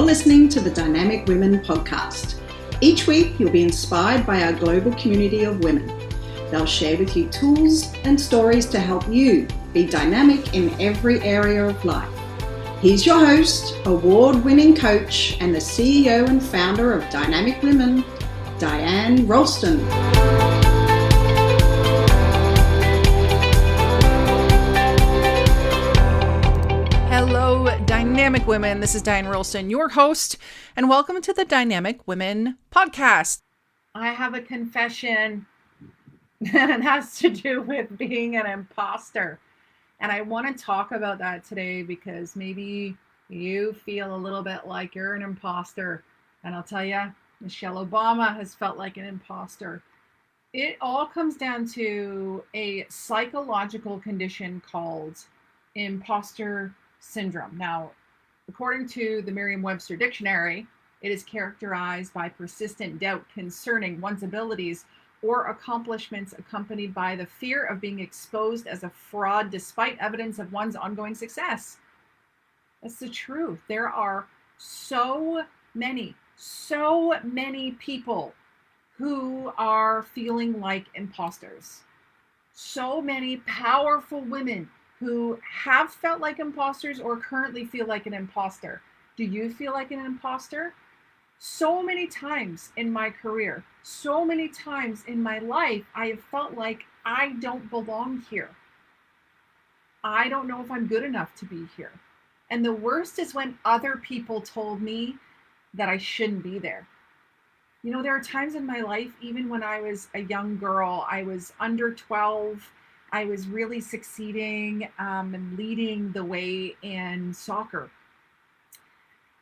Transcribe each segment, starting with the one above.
listening to the Dynamic Women podcast. Each week, you'll be inspired by our global community of women. They'll share with you tools and stories to help you be dynamic in every area of life. He's your host, award-winning coach, and the CEO and founder of Dynamic Women, Diane Rolston. Hello, Dynamic Women. This is Diane Rolston, your host, and welcome to the Dynamic Women podcast. I have a confession, and it has to do with being an imposter. And I want to talk about that today because maybe you feel a little bit like you're an imposter. And I'll tell you, Michelle Obama has felt like an imposter. It all comes down to a psychological condition called imposter syndrome. Now, according to the Merriam-Webster dictionary, it is characterized by persistent doubt concerning one's abilities or accomplishments accompanied by the fear of being exposed as a fraud despite evidence of one's ongoing success. That's the truth. There are so many people who are feeling like imposters. So many powerful women who have felt like imposters or currently feel like an imposter. Do you feel like an imposter? So many times in my career, so many times in my life, I have felt like I don't belong here. I don't know if I'm good enough to be here. And the worst is when other people told me that I shouldn't be there. You know, there are times in my life, even when I was a young girl, I was under 12, I was really succeeding and leading the way in soccer.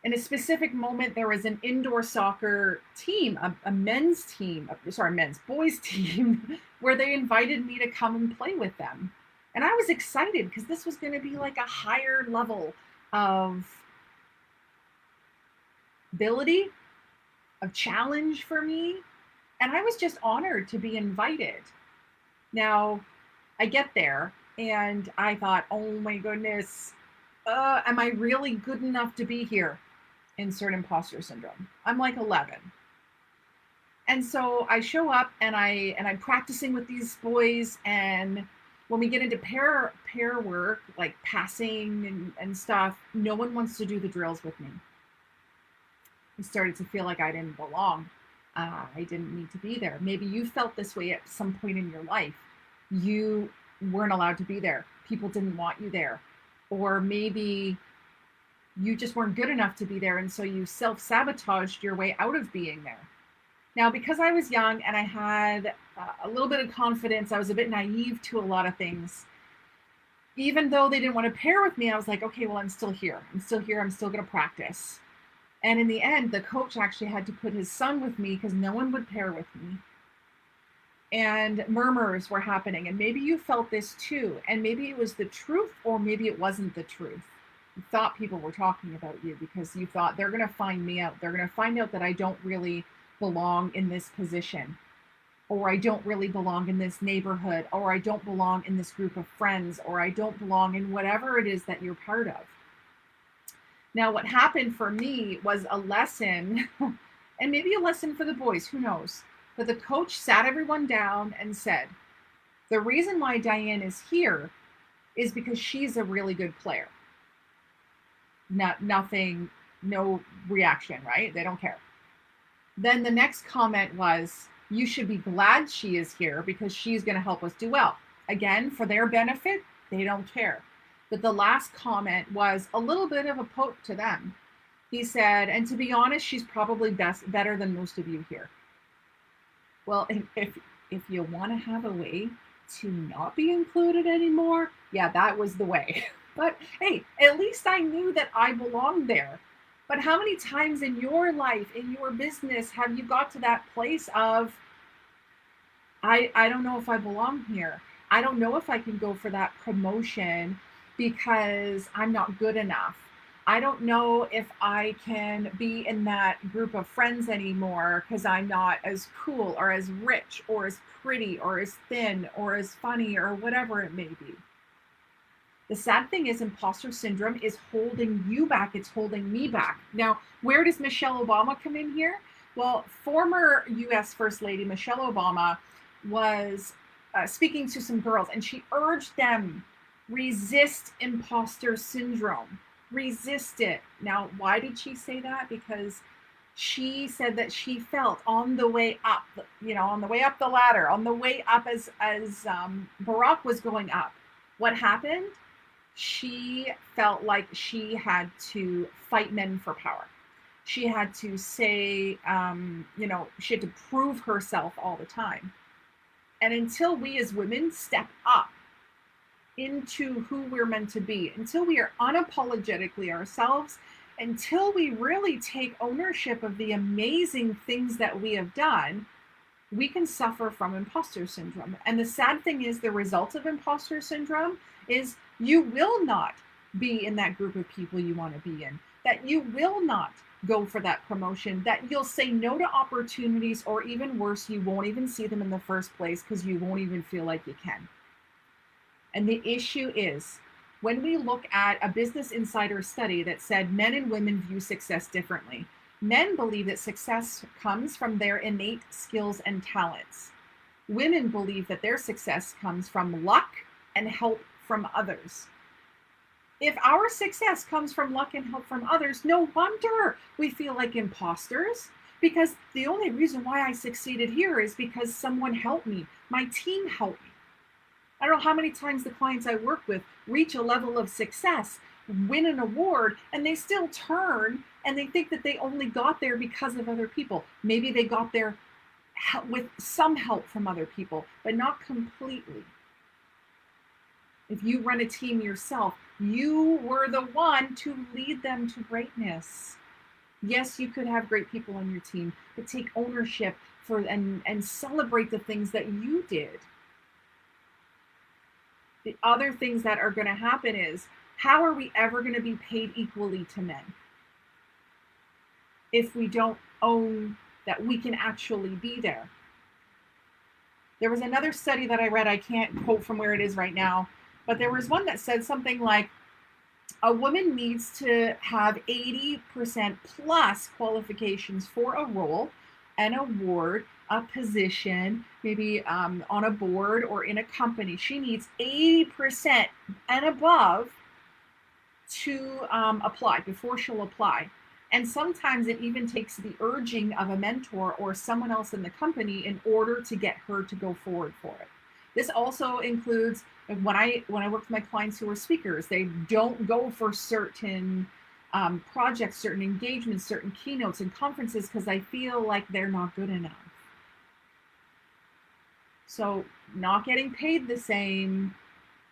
In a specific moment, there was an indoor soccer team, boys team, where they invited me to come and play with them. And I was excited because this was going to be like a higher level of ability, of challenge for me. And I was just honored to be invited. Now, I get there and I thought, oh my goodness, am I really good enough to be here? Insert imposter syndrome. I'm like 11. And so I show up and I'm practicing with these boys, and when we get into pair work, like passing and stuff, no one wants to do the drills with me. I started to feel like I didn't belong. I didn't need to be there. Maybe you felt this way at some point in your life. You weren't allowed to be there. People didn't want you there. Or maybe you just weren't good enough to be there, and so you self-sabotaged your way out of being there. Now, because I was young and I had a little bit of confidence, I was a bit naive to a lot of things. Even though they didn't want to pair with me, I was like, okay, well, I'm still here. I'm still going to practice. And in the end, the coach actually had to put his son with me because no one would pair with me. And murmurs were happening. And maybe you felt this too. And maybe it was the truth, or maybe it wasn't the truth. You thought people were talking about you because you thought they're going to find me out. They're going to find out that I don't really belong in this position, or I don't really belong in this neighborhood, or I don't belong in this group of friends, or I don't belong in whatever it is that you're part of. Now, what happened for me was a lesson, and maybe a lesson for the boys, who knows? But the coach sat everyone down and said, the reason why Diane is here is because she's a really good player. Nothing, no reaction, right? They don't care. Then the next comment was, you should be glad she is here because she's going to help us do well. Again, for their benefit, they don't care. But the last comment was a little bit of a poke to them. He said, and to be honest, she's probably better than most of you here. Well, if you want to have a way to not be included anymore, yeah, that was the way. But hey, at least I knew that I belonged there. But how many times in your life, in your business, have you got to that place of, I don't know if I belong here. I don't know if I can go for that promotion because I'm not good enough. I don't know if I can be in that group of friends anymore because I'm not as cool or as rich or as pretty or as thin or as funny or whatever it may be. The sad thing is imposter syndrome is holding you back. It's holding me back. Now, where does Michelle Obama come in here? Well, former US First Lady Michelle Obama was speaking to some girls, and she urged them, resist imposter syndrome. Resist it. Now, why did she say that? Because she said that she felt on the way up, on the way up the ladder, on the way up as Barack was going up. What happened? She felt like she had to fight men for power. She had to say, she had to prove herself all the time. And until we as women step up into who we're meant to be, until we are unapologetically ourselves, until we really take ownership of the amazing things that we have done, we can suffer from imposter syndrome. And the sad thing is, the result of imposter syndrome is you will not be in that group of people you want to be in, that you will not go for that promotion, that you'll say no to opportunities, or even worse, you won't even see them in the first place because you won't even feel like you can. And the issue is, when we look at a Business Insider study that said men and women view success differently, men believe that success comes from their innate skills and talents. Women believe that their success comes from luck and help from others. If our success comes from luck and help from others, no wonder we feel like imposters, because the only reason why I succeeded here is because someone helped me. My team helped me. I don't know how many times the clients I work with reach a level of success, win an award, and they still turn and they think that they only got there because of other people. Maybe they got there with some help from other people, but not completely. If you run a team yourself, you were the one to lead them to greatness. Yes, you could have great people on your team, but take ownership for and celebrate the things that you did. The other things that are going to happen is, how are we ever going to be paid equally to men if we don't own that we can actually be there? There was another study that I read, I can't quote from where it is right now, but there was one that said something like, a woman needs to have 80% plus qualifications for a role, an award, a position, maybe on a board or in a company. She needs 80% and above to apply, before she'll apply. And sometimes it even takes the urging of a mentor or someone else in the company in order to get her to go forward for it. This also includes when I work with my clients who are speakers, they don't go for certain projects, certain engagements, certain keynotes and conferences because they feel like they're not good enough. So not getting paid the same,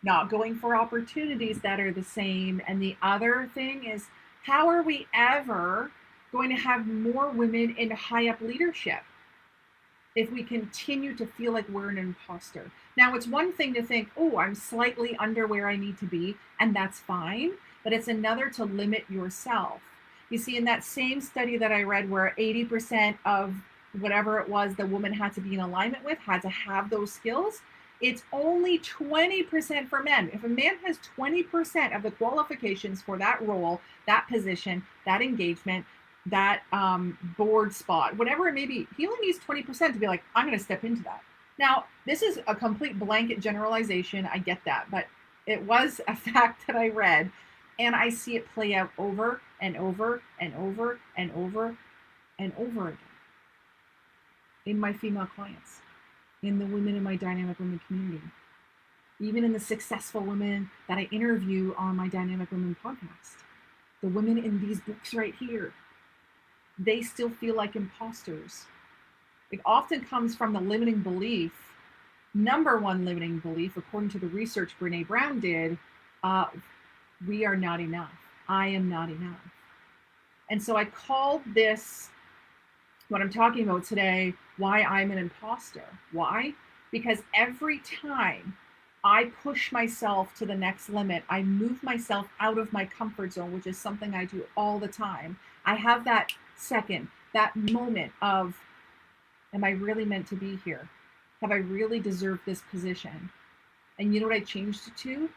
not going for opportunities that are the same. And the other thing is, how are we ever going to have more women in high up leadership if we continue to feel like we're an imposter? Now, it's one thing to think, oh, I'm slightly under where I need to be, and that's fine. But it's another to limit yourself. You see, in that same study that I read where 80% of whatever it was the woman had to be in alignment with, had to have those skills, it's only 20% for men. If a man has 20% of the qualifications for that role, that position, that engagement, that board spot, whatever it may be, he only needs 20% to be like, I'm going to step into that. Now, this is a complete blanket generalization. I get that, but it was a fact that I read, and I see it play out over and over and over and over and over again in my female clients, in the women in my Dynamic Women community, even in the successful women that I interview on my Dynamic Women podcast. The women in these books right here, they still feel like imposters. It often comes from the limiting belief, number one limiting belief, according to the research Brene Brown did, we are not enough. I am not enough. And so I called this, what I'm talking about today, why I'm an imposter. Why? Because every time I push myself to the next limit, I move myself out of my comfort zone, which is something I do all the time. I have that second, that moment of, am I really meant to be here? Have I really deserved this position? And you know what I changed it to?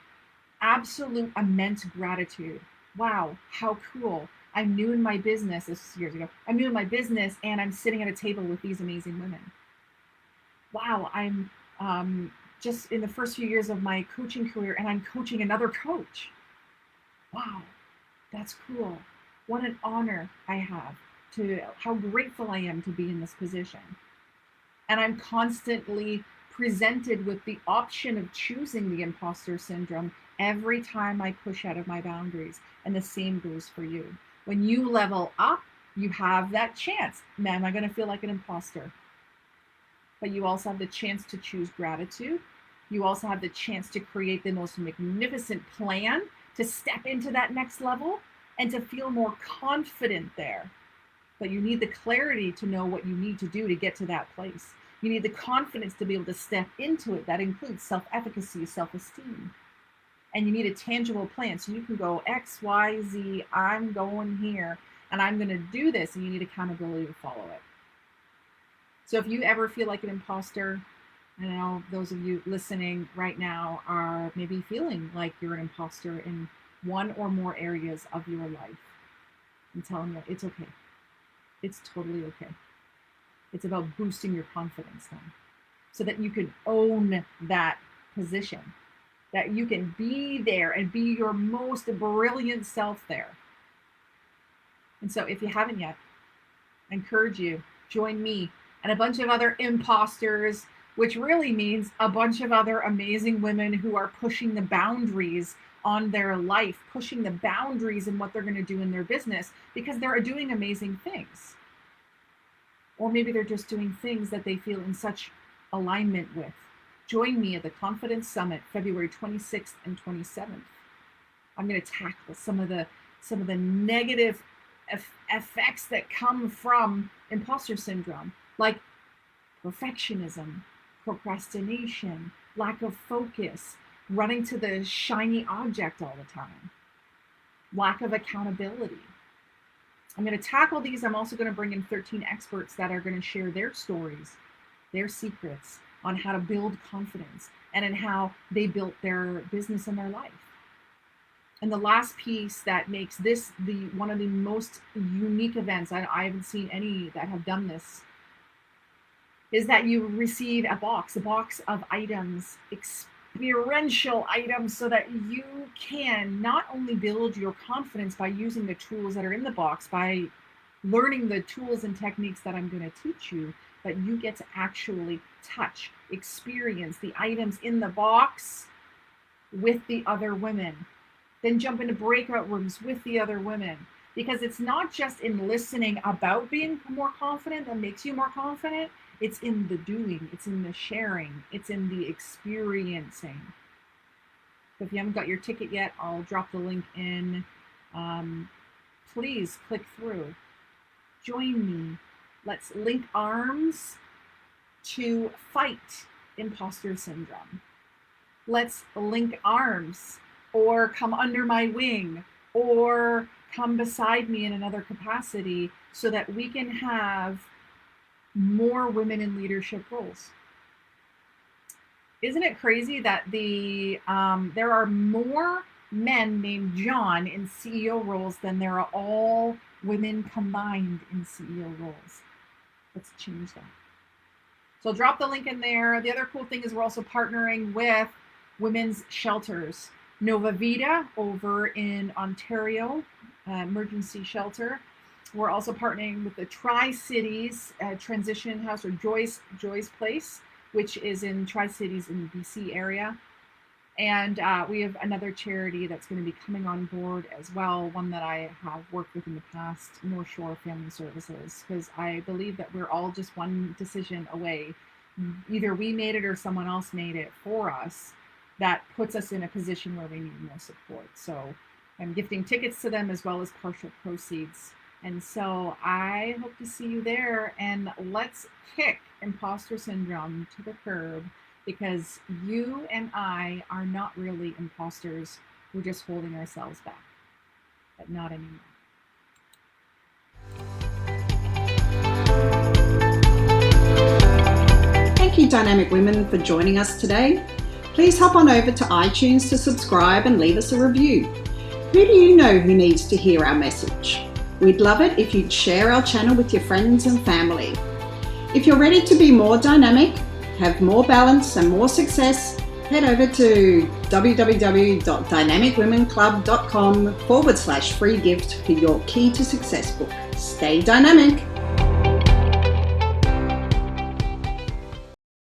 absolute immense gratitude. Wow, how cool. I'm new in my business. This was years ago. I'm new in my business and I'm sitting at a table with these amazing women. Wow, I'm just in the first few years of my coaching career and I'm coaching another coach. Wow, that's cool. What an honor I have, to how grateful I am to be in this position. And I'm constantly presented with the option of choosing the imposter syndrome every time I push out of my boundaries. And the same goes for you. When you level up, you have that chance. Man, am I going to feel like an imposter? But you also have the chance to choose gratitude. You also have the chance to create the most magnificent plan to step into that next level and to feel more confident there. But you need the clarity to know what you need to do to get to that place. You need the confidence to be able to step into it. That includes self-efficacy, self-esteem. And you need a tangible plan. So you can go X, Y, Z, I'm going here, and I'm going to do this. And you need accountability to follow it. So if you ever feel like an imposter, I know those of you listening right now are maybe feeling like you're an imposter in one or more areas of your life. I'm telling you, it's okay. It's totally okay. It's about boosting your confidence then, so that you can own that position, that you can be there and be your most brilliant self there. And so if you haven't yet, I encourage you, join me and a bunch of other imposters, which really means a bunch of other amazing women who are pushing the boundaries on their life, pushing the boundaries in what they're going to do in their business, because they're doing amazing things. Or maybe they're just doing things that they feel in such alignment with. Join me at the Confidence Summit, February 26th and 27th. I'm going to tackle some of the negative effects that come from imposter syndrome, like perfectionism, procrastination, lack of focus, running to the shiny object all the time, lack of accountability. I'm going to tackle these. I'm also going to bring in 13 experts that are going to share their stories, their secrets on how to build confidence and in how they built their business and their life. And the last piece that makes this one of the most unique events, I haven't seen any that have done this, is that you receive a box of items, experiential items, so that you can not only build your confidence by using the tools that are in the box, by learning the tools and techniques that I'm going to teach you, but you get to actually touch, experience the items in the box with the other women. Then jump into breakout rooms with the other women. Because it's not just in listening about being more confident that makes you more confident. It's in the doing, it's in the sharing, it's in the experiencing. So if you haven't got your ticket yet, I'll drop the link in. Please click through. Join me. Let's link arms to fight imposter syndrome. Let's link arms, or come under my wing, or come beside me in another capacity, so that we can have more women in leadership roles. Isn't it crazy that there are more men named John in CEO roles than there are all women combined in CEO roles? Let's change that. So I'll drop the link in there. The other cool thing is we're also partnering with women's shelters. Nova Vita over in Ontario, emergency shelter. We're also partnering with the Tri-Cities Transition House, or Joy's Place, which is in Tri-Cities in the BC area. And we have another charity that's going to be coming on board as well, one that I have worked with in the past, North Shore Family Services, because I believe that we're all just one decision away. Either we made it or someone else made it for us. That puts us in a position where we need more support. So I'm gifting tickets to them as well as partial proceeds. And so I hope to see you there, and let's kick imposter syndrome to the curb, because you and I are not really imposters. We're just holding ourselves back, but not anymore. Thank you, Dynamic Women, for joining us today. Please hop on over to iTunes to subscribe and leave us a review. Who do you know who needs to hear our message? We'd love it if you'd share our channel with your friends and family. If you're ready to be more dynamic, have more balance and more success, head over to www.dynamicwomenclub.com/free gift for your Key to Success book. Stay dynamic.